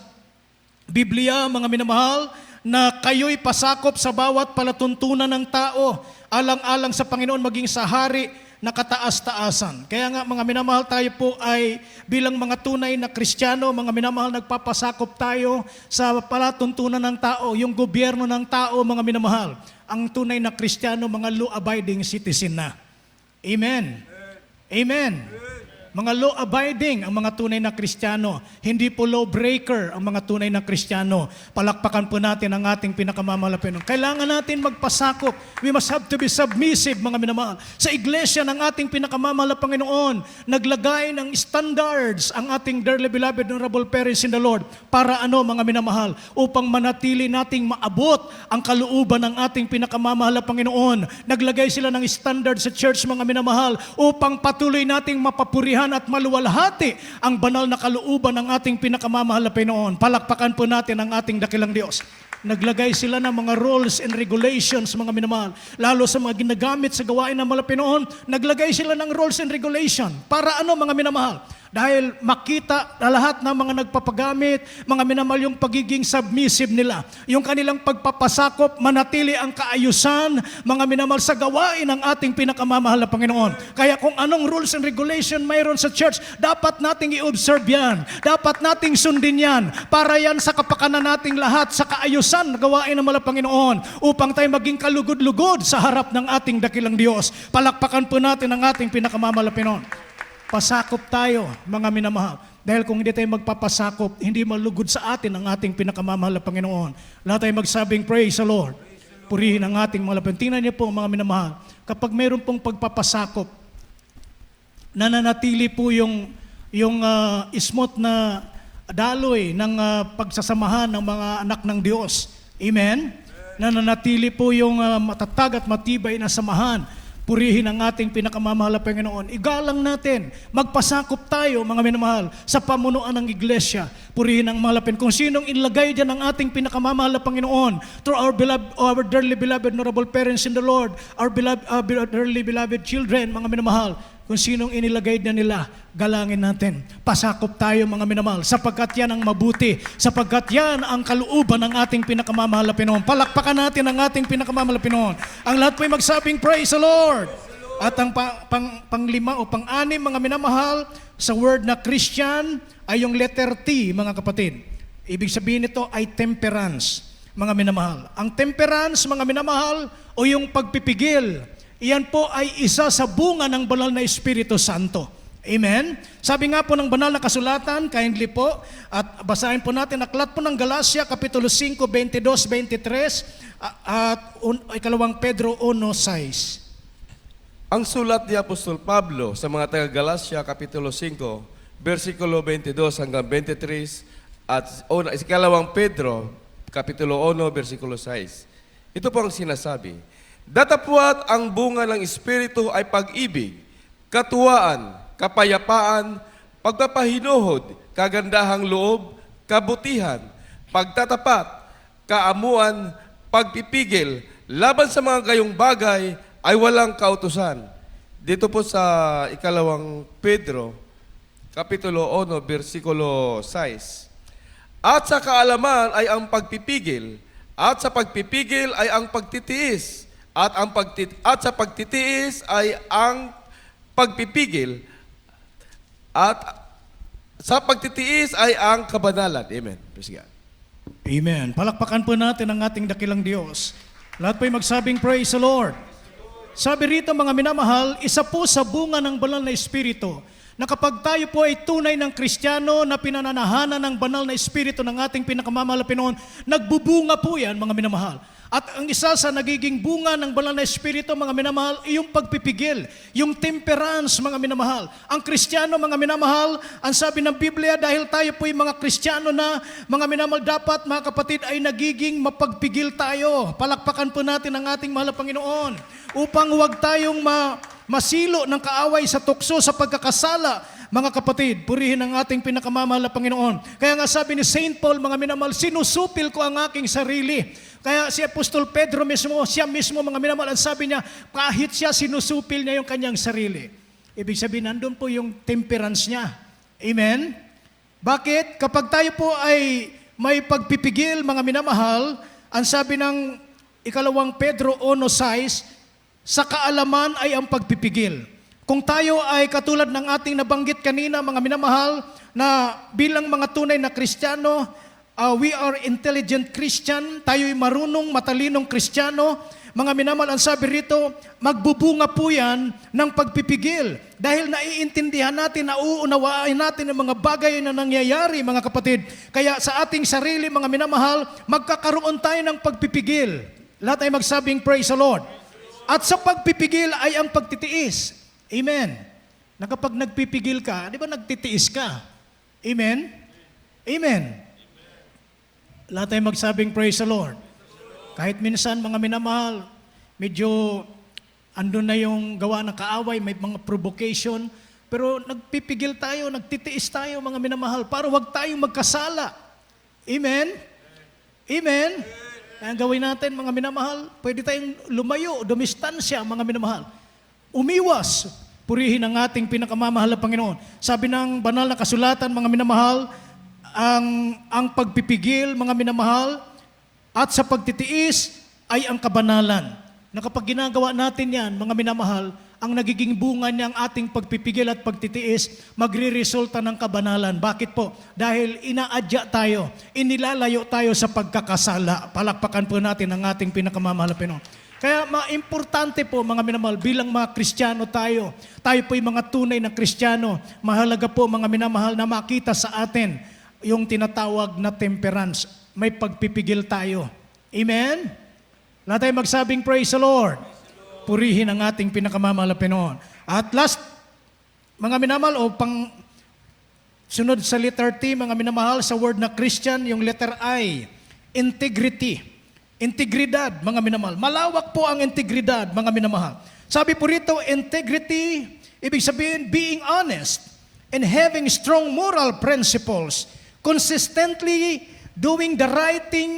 Biblia, mga minamahal, na kayo'y pasakop sa bawat palatuntunan ng tao, alang-alang sa Panginoon maging sa hari na kataas-taasan. Kaya nga, mga minamahal, tayo po ay bilang mga tunay na Kristiyano, mga minamahal, nagpapasakop tayo sa palatuntunan ng tao, yung gobyerno ng tao, mga minamahal. Ang tunay na Kristiyano, mga law-abiding citizen na. Amen. Amen. Mga law-abiding ang mga tunay na Kristiyano. Hindi po law-breaker ang mga tunay na Kristiyano. Palakpakan po natin ang ating pinakamamahal na Panginoon. Kailangan natin magpasakop. We must have to be submissive, mga minamahal. Sa iglesia ng ating pinakamamahal na Panginoon, naglagay ng standards ang ating dearly beloved honorable parents in the Lord. Para ano, mga minamahal? Upang manatili nating maabot ang kalooban ng ating pinakamamahal na Panginoon. Naglagay sila ng standard sa church, mga minamahal, upang patuloy nating mapapurihan at maluwalhati ang banal na kalooban ng ating pinakamamahal na Panginoon. Palakpakan po natin ang ating dakilang Diyos. Naglagay sila ng mga rules and regulations, mga minamahal. Lalo sa mga ginagamit sa gawain ng Malapinoon, naglagay sila ng rules and regulation. Para ano, mga minamahal? Dahil makita na lahat ng mga nagpapagamit, mga minamahal, yung pagiging submissive nila. Yung kanilang pagpapasakop, manatili ang kaayusan, mga minamahal, sa gawain ng ating pinakamamahal na Panginoon. Kaya kung anong rules and regulation mayroon sa church, dapat nating i-observe yan. Dapat nating sundin yan. Para yan sa kapakanan nating lahat, sa kaayusan na gawain ng mga Panginoon, upang tayo maging kalugod-lugod sa harap ng ating dakilang Diyos. Palakpakan po natin ang ating pinakamamahal na Panginoon. Pasakop tayo, mga minamahal. Dahil kung hindi tayo magpapasakop, hindi malugod sa atin ang ating pinakamamahal na Panginoon. Lahat tayo magsabing, praise the Lord. Purihin ang ating mga lapin. Tingnan niyo po, mga minamahal, kapag mayroon pong pagpapasakop, nananatili po yung smooth na daloy ng pagsasamahan ng mga anak ng Diyos. Amen? Nananatili po yung matatag at matibay na samahan. Purihin ang ating pinakamamahal na Panginoon. Igalang natin. Magpasakop tayo, mga minamahal, sa pamunuan ng iglesia. Purihin ang malapin. Kung sinong inlagay dyan ang ating pinakamamahal na Panginoon, through our dearly beloved honorable parents in the Lord, our dearly beloved children, mga minamahal, kung sinong inilagay na nila, galangin natin. Pasakop tayo, mga minamahal, sapagkat yan ang mabuti, sapagkat yan ang kalooban ng ating pinakamamahal na Panginoon. Palakpakan natin ang ating pinakamamahal na Panginoon. Ang lahat po'y magsabing, praise the Lord! At ang panglima o pang-anim, mga minamahal, sa word na Christian, ay yung letter T, mga kapatid. Ibig sabihin nito ay temperance, mga minamahal. Ang temperance, mga minamahal, o yung pagpipigil, iyan po ay isa sa bunga ng banal na Espiritu Santo. Amen? Sabi nga po ng banal na kasulatan, kindly po, at basahin po natin, aklat po ng Galacia, Kapitulo 5, 22-23, at ikalawang Pedro 1:6. Ang sulat ni Apostol Pablo sa mga taga-Galacia, Kapitulo 5, versikulo 22 hanggang 23, at ikalawang Pedro, Kapitulo 1, versikulo 6. Ito po ang sinasabi. Datapwat ang bunga ng Espiritu ay pag-ibig, katuwaan, kapayapaan, pagpapahinuhod, kagandahang loob, kabutihan, pagtatapat, kaamuan, pagpipigil, laban sa mga gayong bagay ay walang kautusan. Dito po sa ikalawang Pedro, Kapitulo 1, versikulo 6. At sa kaalaman ay ang pagpipigil, at sa pagpipigil ay ang pagtitiis, at sa pagtitiis ay ang pagpipigil, at sa pagtitiis ay ang kabanalan. Amen. Praise God. Amen. Palakpakan po natin ang ating dakilang Diyos. Lahat po'y magsabing praise the Lord. Sabi rito mga minamahal, isa po sa bunga ng banal na Espiritu na kapag tayo po ay tunay ng Kristiyano na pinananahanan ng banal na Espiritu ng ating pinakamamahal na Pinoon, nagbubunga po yan mga minamahal. At ang isa sa nagiging bunga ng banal na Espiritu, mga minamahal, ay yung pagpipigil, yung temperance, mga minamahal. Ang Kristiyano, mga minamahal, ang sabi ng Biblia, dahil tayo po yung mga Kristiyano na, mga minamahal, dapat, mga kapatid, ay nagiging mapagpigil tayo. Palakpakan po natin ang ating mahal na Panginoon upang huwag tayong masilo ng kaaway sa tukso sa pagkakasala. Mga kapatid, purihin ang ating pinakamamahal na Panginoon. Kaya nga sabi ni Saint Paul, mga minamahal, sinusupil ko ang aking sarili. Kaya si Apostol Pedro mismo, siya mismo, mga minamahal, ang sabi niya, kahit siya sinusupil niya yung kanyang sarili. Ibig sabihin, nandun po yung temperance niya. Amen? Bakit? Kapag tayo po ay may pagpipigil, mga minamahal, ang sabi ng ikalawang Pedro 1:6, sa kaalaman ay ang pagpipigil. Kung tayo ay katulad ng ating nabanggit kanina, mga minamahal, na bilang mga tunay na Kristiyano, we are intelligent Christian, tayo'y marunong, matalinong Kristiyano, mga minamahal, ang sabi rito, magbubunga po yan ng pagpipigil. Dahil naiintindihan natin, nauunawaan natin ang mga bagay na nangyayari, mga kapatid. Kaya sa ating sarili, mga minamahal, magkakaroon tayo ng pagpipigil. Lahat ay magsabing, praise the Lord. At sa pagpipigil ay ang pagtitiis. Amen. Na kapag nagpipigil ka, di ba nagtitiis ka? Amen? Amen. Lahat ay magsabing praise the Lord. Kahit minsan mga minamahal, medyo andun na yung gawa ng kaaway, may mga provocation, pero nagpipigil tayo, nagtitiis tayo mga minamahal para wag tayong magkasala. Amen? Amen? Kaya ang gawin natin mga minamahal, pwede tayong lumayo, dumistansya mga minamahal. Umiwas, purihin ang ating pinakamamahal na Panginoon. Sabi ng banal na kasulatan, mga minamahal, ang pagpipigil, mga minamahal, at sa pagtitiis ay ang kabanalan. Na kapag ginagawa natin yan, mga minamahal, ang nagiging bunga niyang ating pagpipigil at pagtitiis, magre-resulta ng kabanalan. Bakit po? Dahil inaadya tayo, inilalayo tayo sa pagkakasala. Palakpakan po natin ang ating pinakamamahal na Panginoon. Kaya importante po mga minamahal, bilang mga Kristiyano tayo po'y mga tunay na Kristiyano, mahalaga po mga minamahal na makita sa atin yung tinatawag na temperance. May pagpipigil tayo. Amen? Lahat tayo magsabing praise the Lord. Purihin ang ating pinakamamahal na Panginoon. At last, mga minamahal, pang sunod sa letter T, mga minamahal, sa word na Christian, yung letter I, integrity. Integridad, mga minamahal. Malawak po ang integridad, mga minamahal. Sabi po rito, integrity, ibig sabihin, being honest and having strong moral principles, consistently doing the right thing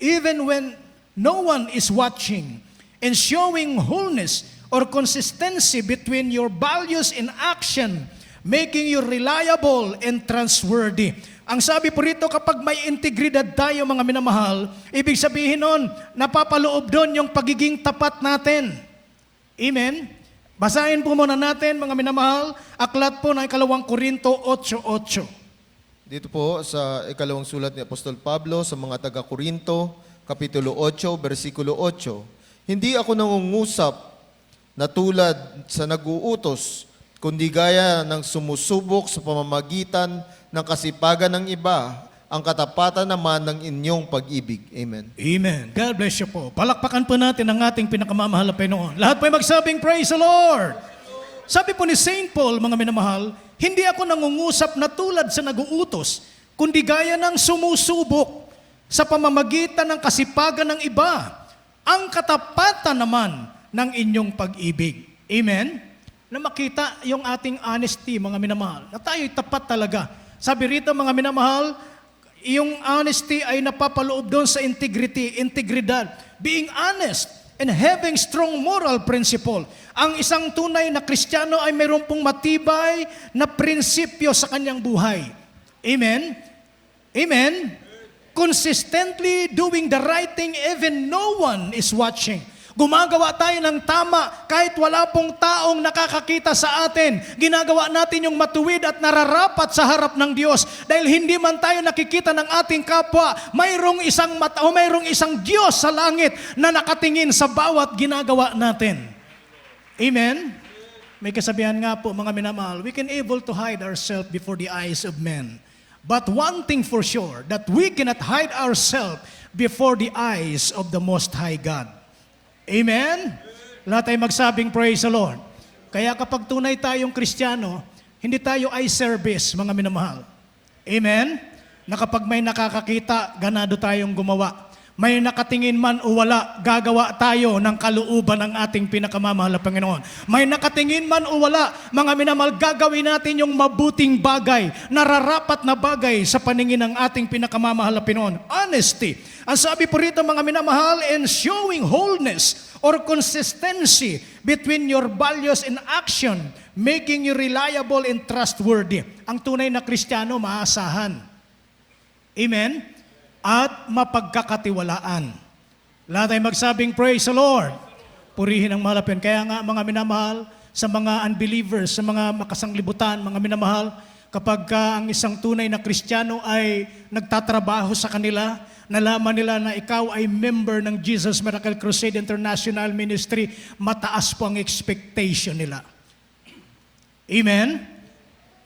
even when no one is watching, and showing wholeness or consistency between your values and action, making you reliable and trustworthy. Ang sabi po rito, kapag may integridad tayo, mga minamahal, ibig sabihin nun, napapaloob doon yung pagiging tapat natin. Amen? Basahin po muna natin, mga minamahal, aklat po ng ikalawang Korinto 8:8. Dito po sa ikalawang sulat ni Apostol Pablo sa mga taga-Korinto, Kapitulo 8, versikulo 8. Hindi ako nangungusap na tulad sa nag-uutos, kundi gaya ng sumusubok sa pamamagitan ng kasipagan ng iba, ang katapatan naman ng inyong pag-ibig. Amen. Amen. God bless you po. Palakpakan po natin ang ating pinakamamahal na Panginoon. Lahat po ay magsabing, praise the Lord. Sabi po ni Saint Paul, mga minamahal, hindi ako nangungusap na tulad sa nag-uutos, kundi gaya ng sumusubok sa pamamagitan ng kasipagan ng iba, ang katapatan naman ng inyong pag-ibig. Amen? Na makita yung ating honesty, mga minamahal, na tayo'y tapat talaga. Sabi rito, mga minamahal, yung honesty ay napapaloob doon sa integrity, integridad, being honest and having strong moral principle. Ang isang tunay na Kristiyano ay mayroon pong matibay na prinsipyo sa kanyang buhay. Amen? Amen? Consistently doing the right thing even no one is watching. Gumagawa tayo ng tama kahit wala pong taong nakakakita sa atin. Ginagawa natin yung matuwid at nararapat sa harap ng Diyos. Dahil hindi man tayo nakikita ng ating kapwa, mayroong isang mata o mayroong isang Diyos sa langit na nakatingin sa bawat ginagawa natin. Amen? May kasabihan nga po, mga minamahal, we can able to hide ourselves before the eyes of men. But one thing for sure, that we cannot hide ourselves before the eyes of the Most High God. Amen? Lahat tayo magsabing praise the Lord. Kaya kapag tunay tayong Kristiyano, hindi tayo eye service, mga minamahal. Amen? Na kapag may nakakakita, ganado tayong gumawa. May nakatingin man o wala, gagawa tayo ng kalooban ng ating pinakamamahal na Panginoon. May nakatingin man o wala, mga minamahal, gagawin natin yung mabuting bagay, nararapat na bagay sa paningin ng ating pinakamamahal na Panginoon. Honesty. Ang sabi po rito, mga minamahal, and showing wholeness or consistency between your values and action, making you reliable and trustworthy. Ang tunay na Kristiyano, maasahan. Amen? At mapagkakatiwalaan. Lahat ay magsabing, praise the Lord. Purihin ang malapin. Kaya nga, mga minamahal, sa mga unbelievers, sa mga makasanglibutan, mga minamahal, kapag ang isang tunay na Kristiyano ay nagtatrabaho sa kanila, nalaman nila na ikaw ay member ng Jesus Miracle Crusade International Ministry, mataas po ang expectation nila. Amen?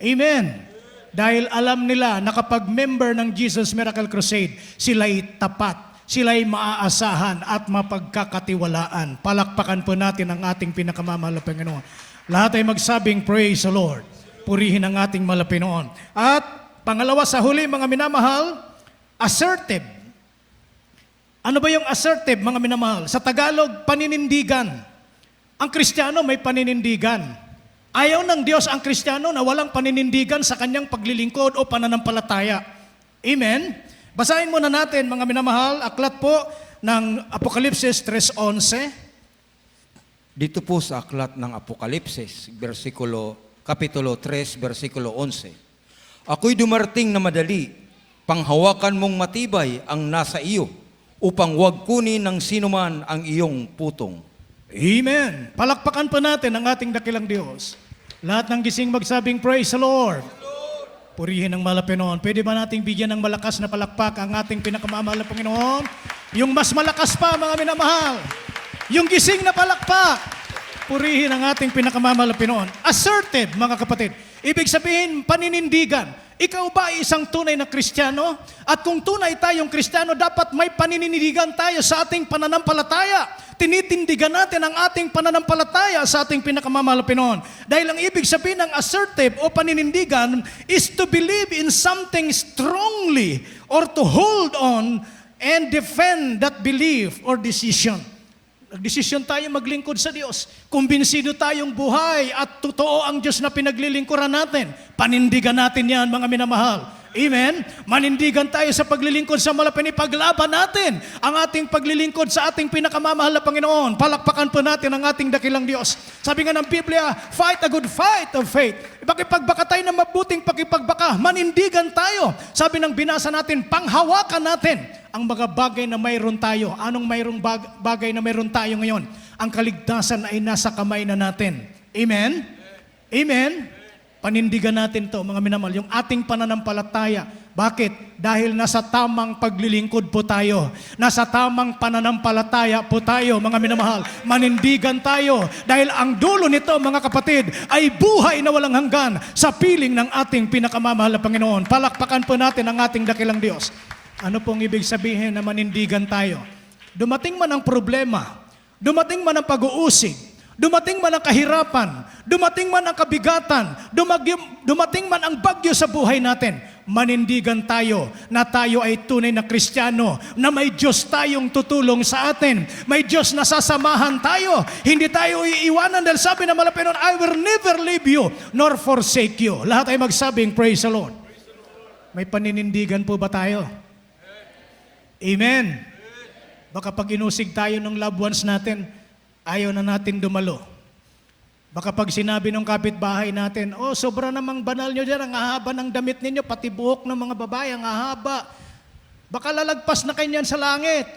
Amen. Dahil alam nila na kapag member ng Jesus Miracle Crusade, sila'y tapat, sila'y maaasahan at mapagkakatiwalaan. Palakpakan po natin ang ating pinakamamahal na Panginoon. Lahat ay magsabing, praise the Lord. Purihin ang ating mahal na Panginoon. At pangalawa sa huli, mga minamahal, assertive. Ano ba yung assertive, mga minamahal? Sa Tagalog, paninindigan. Ang Kristiyano may paninindigan. Ayaw ng Diyos ang Kristiyano na walang paninindigan sa kanyang paglilingkod o pananampalataya. Amen? Basahin muna natin, mga minamahal, aklat po ng Apokalipsis 3:11. Dito po sa aklat ng Apokalipsis, Kapitulo 3, versikulo 11. Ako'y dumarating na madali, panghawakan mong matibay ang nasa iyo, upang wag kunin ng sinuman ang iyong putong. Amen. Palakpakan po natin ang ating dakilang Diyos. Lahat ng gising magsabing, praise the Lord. Purihin ang mahal na Panginoon. Pwede ba nating bigyan ng malakas na palakpak ang ating pinakamamahal na Panginoon? Yung mas malakas pa, mga minamahal. Yung gising na palakpak. Purihin ang ating pinakamamahal na Panginoon. Assertive, mga kapatid. Ibig sabihin, paninindigan. Ikaw ba ay isang tunay na Kristiyano? At kung tunay tayong Kristiyano, dapat may paninindigan tayo sa ating pananampalataya. Tinitindigan natin ang ating pananampalataya sa ating pinakamamahal na Panginoon. Dahil ang ibig sabihin ng assertive o paninindigan is to believe in something strongly or to hold on and defend that belief or decision. Nagdesisyon tayo maglingkod sa Diyos. Kumbinsido tayong buhay at totoo ang Diyos na pinaglilingkuran natin. Panindigan natin yan, mga minamahal. Amen? Manindigan tayo sa paglilingkod sa malapit. Ipaglaban natin ang ating paglilingkod sa ating pinakamamahal na Panginoon. Palakpakan po natin ang ating dakilang Diyos. Sabi nga ng Biblia, fight a good fight of faith. Ipakipagbaka tayo ng mabuting pakipagbaka. Manindigan tayo. Sabi ng binasa natin, panghawakan natin ang mga bagay na mayroon tayo. Anong mayroong bagay na mayroon tayo ngayon? Ang kaligtasan ay nasa kamay na natin. Amen? Amen? Panindigan natin to, mga minamahal, yung ating pananampalataya. Bakit? Dahil nasa tamang paglilingkod po tayo. Nasa tamang pananampalataya po tayo, mga minamahal. Manindigan tayo. Dahil ang dulo nito, mga kapatid, ay buhay na walang hanggan sa piling ng ating pinakamamahal na Panginoon. Palakpakan po natin ang ating dakilang Diyos. Ano pong ibig sabihin na manindigan tayo? Dumating man ang problema, dumating man ang pag-uusig, dumating man ang kahirapan, dumating man ang kabigatan, dumating man ang bagyo sa buhay natin, manindigan tayo na tayo ay tunay na Kristiyano, na may Diyos tayong tutulong sa atin, may Diyos na sasamahan tayo, hindi tayo iiwanan dahil sabi ng malapit nun, I will never leave you nor forsake you. Lahat ay magsabing, praise the Lord. May paninindigan po ba tayo? Amen. Baka pag inusig tayo ng loved ones natin, ayaw na natin dumalo. Baka pag sinabi ng kapitbahay natin, oh, sobra namang banal nyo dyan, ang hahaba ng damit ninyo, pati buhok ng mga babae, ang hahaba. Baka lalagpas na kayo niyan sa langit.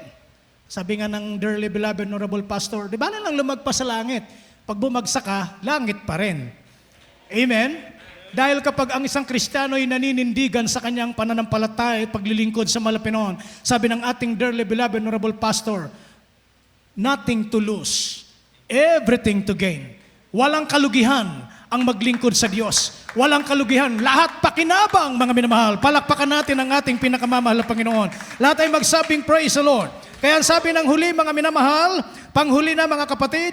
Sabi nga ng dearly beloved honorable pastor, di ba lang lumagpas sa langit? Pag bumagsak ka, langit pa rin. Amen? Dahil kapag ang isang Kristiyano ay naninindigan sa kanyang pananampalataya at paglilingkod sa Malapinon, sabi ng ating dearly beloved honorable pastor, nothing to lose, everything to gain. Walang kalugihan ang maglingkod sa Diyos. Walang kalugihan. Lahat pakinabang, mga minamahal. Palakpakan natin ang ating pinakamamahal na Panginoon. Lahat ay magsabing praise the Lord. Kaya ang sabi ng huli, mga minamahal, panghuli na mga kapatid,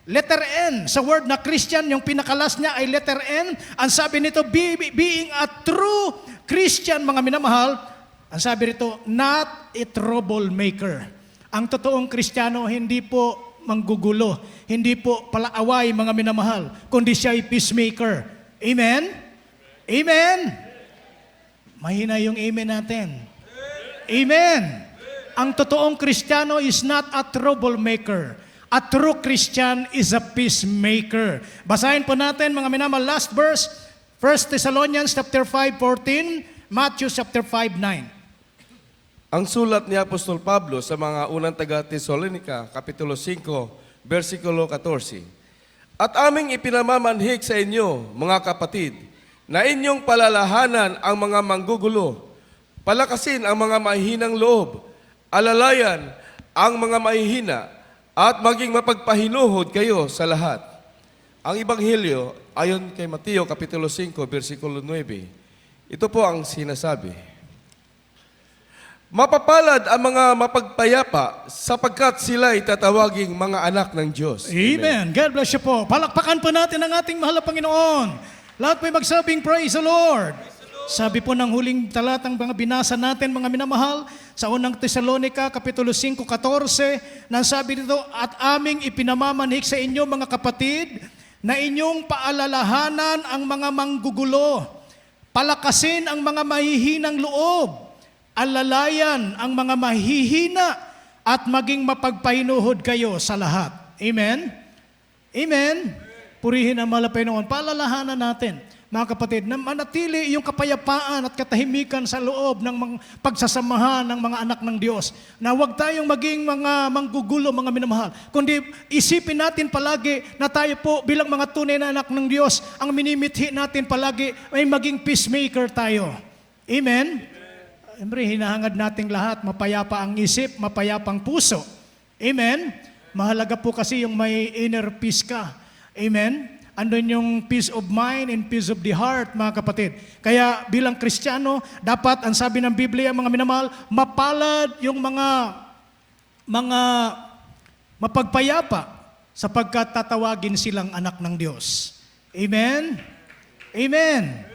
letter N. Sa word na Christian, yung pinakalas niya ay letter N. Ang sabi nito, being a true Christian, mga minamahal, ang sabi nito, not a troublemaker. Ang totoong Kristiyano, hindi po manggugulo, hindi po palaaway, mga minamahal, kundi siya ay peacemaker. Amen? Amen? Mahina yung amen natin. Amen? Ang totoong Kristiyano is not a troublemaker. A true Christian is a peacemaker. Basahin po natin, mga minamahal, last verse, 1 Thessalonians chapter 5:14, Matthew chapter 5:9. Ang sulat ni Apostol Pablo sa mga unang taga-Tesalonica, Kapitulo 5, versikulo 14. At aming ipinamamanhik sa inyo, mga kapatid, na inyong palalahanan ang mga manggugulo, palakasin ang mga mahihinang loob, alalayan ang mga mahihina, at maging mapagpahinuhod kayo sa lahat. Ang Ebanghelyo, ayon kay Mateo, Kapitulo 5, versikulo 9, ito po ang sinasabi. Mapapalad ang mga mapagpayapa sapagkat sila'y tatawaging mga anak ng Diyos. Amen. God bless you po. Palakpakan po natin ang ating mahal na Panginoon. Lahat po'y magsabing praise the Lord. Sabi po ng huling talatang mga binasa natin, mga minamahal, sa unang Tesalonica, Kapitulo 5:14, nang sabi dito, at aming ipinamamanhik sa inyo, mga kapatid, na inyong paalalahanan ang mga manggugulo, palakasin ang mga mahihinang loob, alalayan ang mga mahihina, at maging mapagpahinuhod kayo sa lahat. Amen? Amen? Purihin ang mahal na Panginoon. Paalalahanan natin, mga kapatid, na manatili yung kapayapaan at katahimikan sa loob ng mga pagsasamahan ng mga anak ng Diyos. Na huwag tayong maging mga manggugulo, mga minamahal. Kundi isipin natin palagi na tayo po bilang mga tunay na anak ng Diyos, ang minimithi natin palagi ay maging peacemaker tayo. Amen? Siyempre, hinahangad nating lahat, mapayapa ang isip, mapayapang puso. Amen? Mahalaga po kasi yung may inner peace ka. Amen? Andun yung peace of mind and peace of the heart, mga kapatid. Kaya bilang Kristiyano, dapat, ang sabi ng Biblia, mga minamahal, mapalad yung mga mapagpayapa sapagkat tatawagin silang anak ng Diyos. Amen? Amen?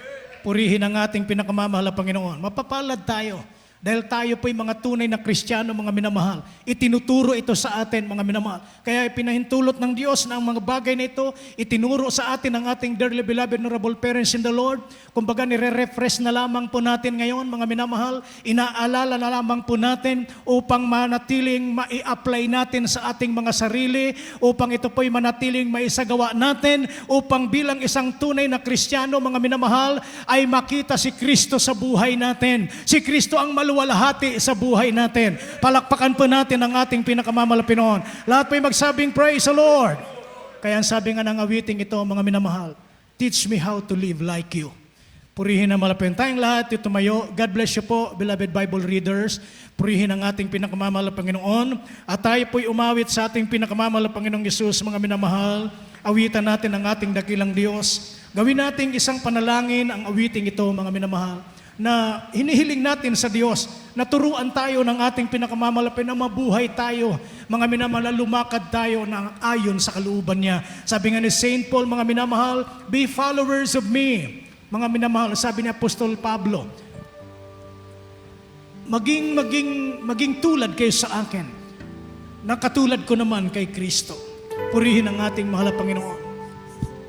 Purihin ang ating pinakamamahal na Panginoon. Mapapalad tayo. Dahil tayo po'y mga tunay na Kristiyano, mga minamahal. Itinuturo ito sa atin, mga minamahal. Kaya pinahintulot ng Diyos na ang mga bagay na ito, itinuro sa atin ang ating dearly beloved honorable parents in the Lord. Kumbaga, nire-refresh na lamang po natin ngayon, mga minamahal. Inaalala na lamang po natin upang manatiling mai-apply natin sa ating mga sarili, upang ito po'y manatiling maisagawa natin, upang bilang isang tunay na Kristiyano, mga minamahal, ay makita si Kristo sa buhay natin. Si Kristo ang maluwalhati sa buhay natin. Palakpakan po natin ang ating pinakamamahal na Panginoon. Lahat po'y magsabing praise the Lord. Kaya ang sabi nga ng awiting ito, mga minamahal, teach me how to live like you. Purihin ang malapin. Tayong lahat, tumayo. God bless you po, beloved Bible readers. Purihin ang ating pinakamamahal na Panginoon. At tayo po'y umawit sa ating pinakamamahal na Panginoong Yesus, mga minamahal. Awitan natin ang ating dakilang Diyos. Gawin nating isang panalangin ang awiting ito, mga minamahal, na hinihiling natin sa Diyos, na turuan tayo ng ating pinakamamalapin na mabuhay tayo, mga minamahal, lumakad tayo ng ayon sa kalooban niya. Sabi nga ni St. Paul, mga minamahal, be followers of me. Mga minamahal, sabi ni Apostol Pablo, maging tulad kayo sa akin, na katulad ko naman kay Kristo. Purihin ang ating mahal na Panginoon.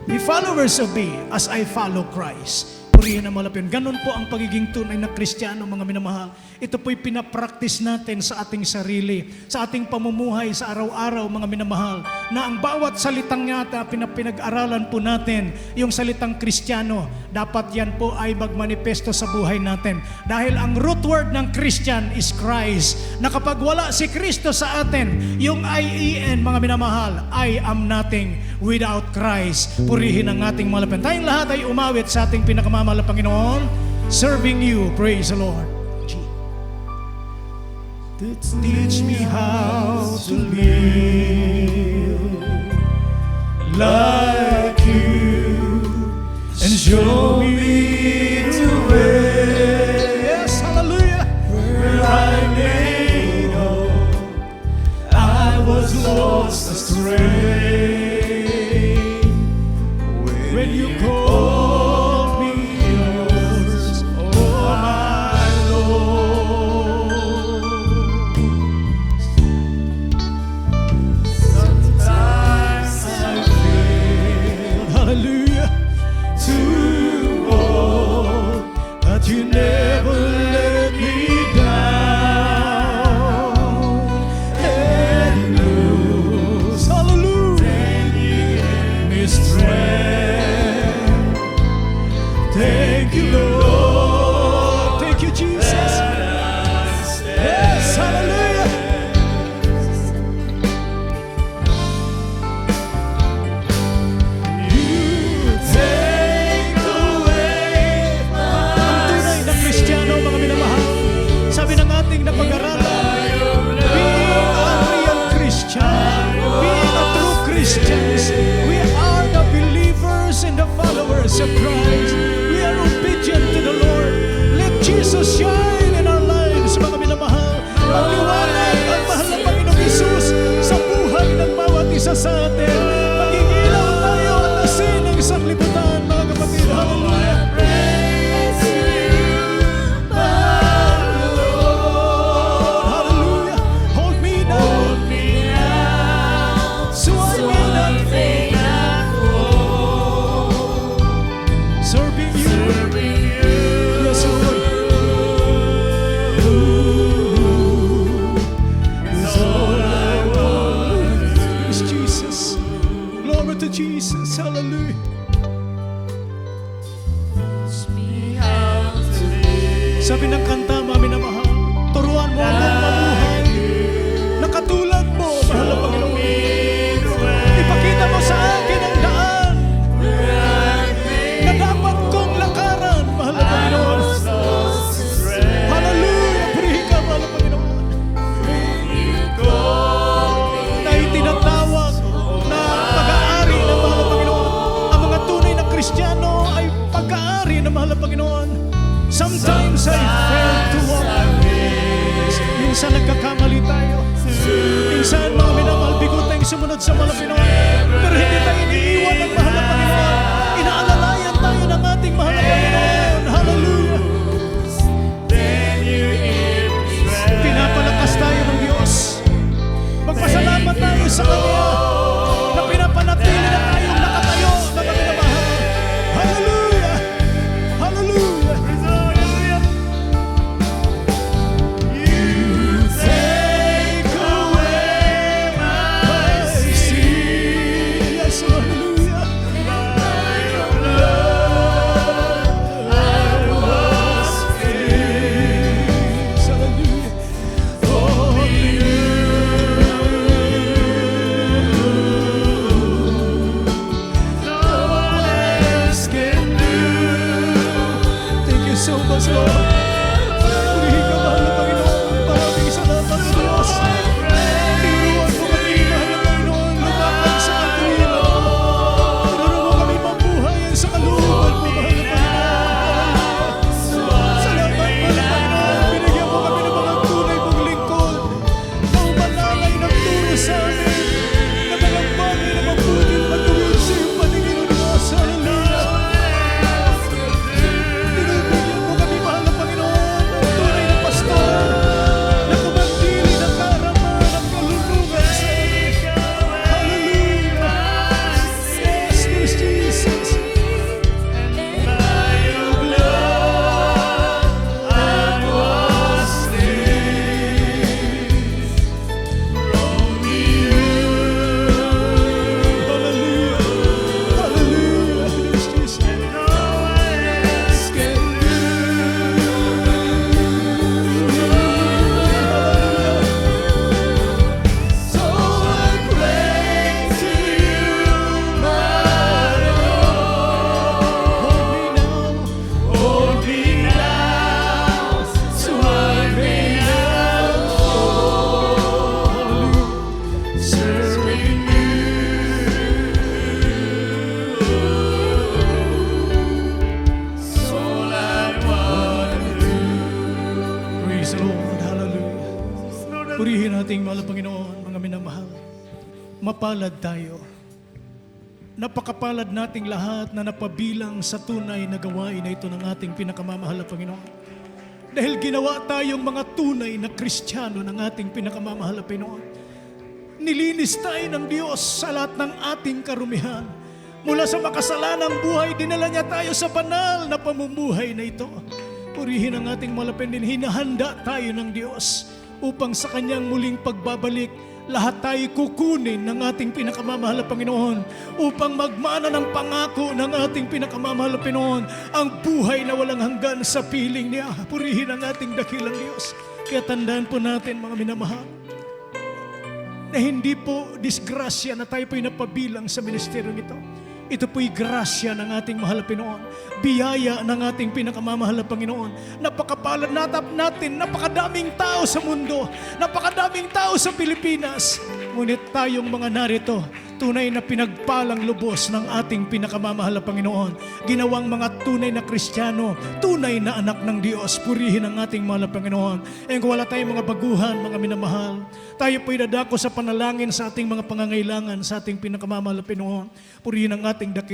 Be followers of me as I follow Christ. purihin ang malapin. Ganon po ang pagiging tunay na Kristiyano, mga minamahal. Ito po'y pinapractice natin sa ating sarili, sa ating pamumuhay sa araw-araw, mga minamahal, na ang bawat salitang yata pinag-aralan po natin, yung salitang Kristiyano, dapat yan po ay magmanifesto sa buhay natin. Dahil ang root word ng Christian is Christ, na kapag wala si Kristo sa atin, yung IEN, mga minamahal, I am nothing without Christ. Purihin ang ating malapin. Tayong lahat ay umawit sa ating pinakamamahal na Panginoon, serving you. Praise the Lord. Teach me how to live like you and show me the way. Yes, hallelujah. Where I may know I was lost astray. When you called me yours, oh my Lord. Sometimes I feel, hallelujah, to know that you never let me down and lose, hallelujah, me strength. Thank you, Lord. Thank you, Jesus. Yes, hallelujah. You take away ang tunay na Kristiyano, mga minamahal. Sabi ng ating napag-aralan, being a real Christian, being a true Christians, we are the believers and the followers of Christ. We are obedient to the Lord. Let Jesus shine in our lives, mga minamahal. Magliwanag ang mahal na Panginoong Hesus sa buhay ng bawat isa sa atin. Maging ilaw tayo at asin ng isang libutan, mga kapatid. Hallelujah. Hallelujah. Hold me now. So I may not faint. Serving you. Yes, Lord. Is all I want. Is Jesus. Glory to Jesus. Hallelujah. Sabi ng kanta, mami na mahal, turuan mo akong mabuhay na katulad mo, mahal na Panginoon. Ipakita mo sa akin ang daan na dapat kong lakaran, mahal na Panginoon. Hallelujah! Purihin ka, mahal na Panginoon. Na itinatawag na pag-aari ng mahal na Panginoon. Ang mga tunay na Kristiyano ay pag-aari ng mahal na Panginoon. Sometimes I fail to walk. Minsan nagkakamali tayo. Minsan mga minamahal, bigo tayong sumunod sa mahal na Panginoon. Pero hindi tayo iniiwan ng mahal na Panginoon. Inaalalayan tayo ng ating mahal na Panginoon. Hallelujah. Pinapalakas tayo ng Diyos. Magpasalamat tayo sa Kanya na pinapanatili na tayong nakatayo, mga minamahal. Hallelujah. Hallelujah. You take away my sin. Yes, hallelujah. I was free. Hallelujah. Only you minamahal, mapalad tayo. Napakapalad nating lahat na napabilang sa tunay na gawain na ito ng ating pinakamamahal na Panginoon. Dahil ginawa tayong mga tunay na Kristiyano ng ating pinakamamahal na Panginoon. Nilinis tayo ng Diyos sa lahat ng ating karumihan. Mula sa makasalanang buhay, dinala niya tayo sa banal na pamumuhay na ito. Purihin ang ating malapit din, hinahanda tayo ng Diyos upang sa kanyang muling pagbabalik, lahat tayo kukunin ng ating pinakamamahal na Panginoon upang magmana ng pangako ng ating pinakamamahal na Panginoon, ang buhay na walang hanggan sa piling niya. Purihin ang ating dakilang Diyos. Kaya tandaan po natin, mga minamahal, na hindi po disgrasya na tayo po'y napabilang sa ministeryo nito. Ito po'y grasya ng ating mahal na Panginoon. Biyaya ng ating pinakamamahal na Panginoon. Napakapalad natin, napakadaming tao sa mundo, napakadaming tao sa Pilipinas. Ngunit tayong mga narito, tunay na pinagpalang lubos ng ating pinakamamahal na Panginoon. Ginawang mga tunay na Kristiyano, tunay na anak ng Diyos. Purihin ang ating mahal na Panginoon. E kung wala tayong mga baguhan, mga minamahal, tayo po'y dadako sa panalangin sa ating mga pangangailangan sa ating pinakamamahal na Panginoon. Purihin ang ating dakil